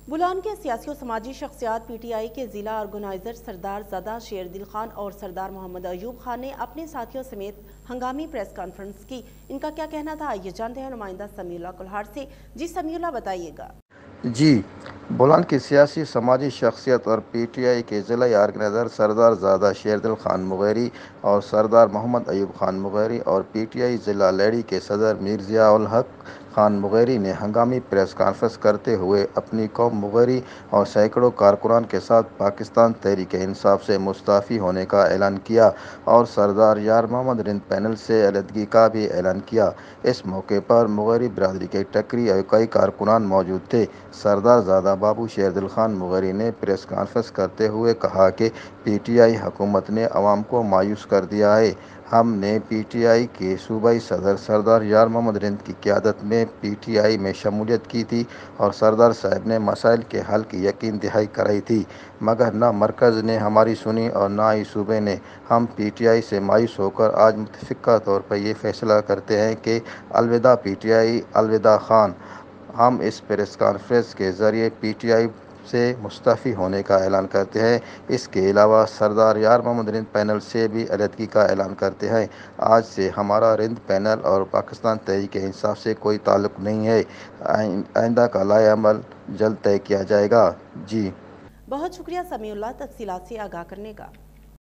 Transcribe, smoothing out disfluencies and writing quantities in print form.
بولان کے سیاسی و سماجی شخصیات پی ٹی آئی کے ضلع آرگنائزر سردار زادہ شیر دل خان اور سردار محمد ایوب خان نے اپنے ساتھیوں سمیت ہنگامی پریس کانفرنس کی۔ ان کا کیا کہنا تھا، آئیے جانتے ہیں نمائندہ سمیع اللہ کلہاڑ سے۔ جی سمیع اللہ، بتائیے گا۔ بولان کی سیاسی سماجی شخصیت اور پی ٹی آئی کے ضلعی آرگنائزر سردار زادہ شیر دل خان مغیری اور سردار محمد ایوب خان مغیری اور پی ٹی آئی ضلع لیڑی کے صدر میر ضیاء الحق خان مغیری نے ہنگامی پریس کانفرنس کرتے ہوئے اپنی قوم مغیری اور سینکڑوں کارکنان کے ساتھ پاکستان تحریک انصاف سے مستعفی ہونے کا اعلان کیا اور سردار یار محمد رند پینل سے علیحدگی کا بھی اعلان کیا۔ اس موقع پر مغیری برادری کے ٹکری اور کئی کارکنان موجود تھے۔ سردار زادہ بابو شیر دل خان مغیری نے پریس کانفرنس کرتے ہوئے کہا کہ پی ٹی آئی حکومت نے عوام کو مایوس کر دیا ہے۔ ہم نے پی ٹی آئی کے صوبائی صدر سردار یار محمد رند کی قیادت میں پی ٹی آئی میں شمولیت کی تھی اور سردار صاحب نے مسائل کے حل کی یقین دہانی کرائی تھی، مگر نہ مرکز نے ہماری سنی اور نہ ہی صوبے نے۔ ہم پی ٹی آئی سے مایوس ہو کر آج متفقہ طور پر یہ فیصلہ کرتے ہیں کہ الوداع پی ٹی آئی، الوداع خان۔ ہم اس پریس کانفرنس کے ذریعے پی ٹی آئی سے مستعفی ہونے کا اعلان کرتے ہیں۔ اس کے علاوہ سردار یار محمد رند پینل سے بھی علیحدگی کا اعلان کرتے ہیں۔ آج سے ہمارا رند پینل اور پاکستان تحریک انصاف سے کوئی تعلق نہیں ہے۔ آئندہ کا لائحہ عمل جلد طے کیا جائے گا۔ بہت شکریہ سمیع اللہ، تفصیلات سے آگاہ کرنے کا۔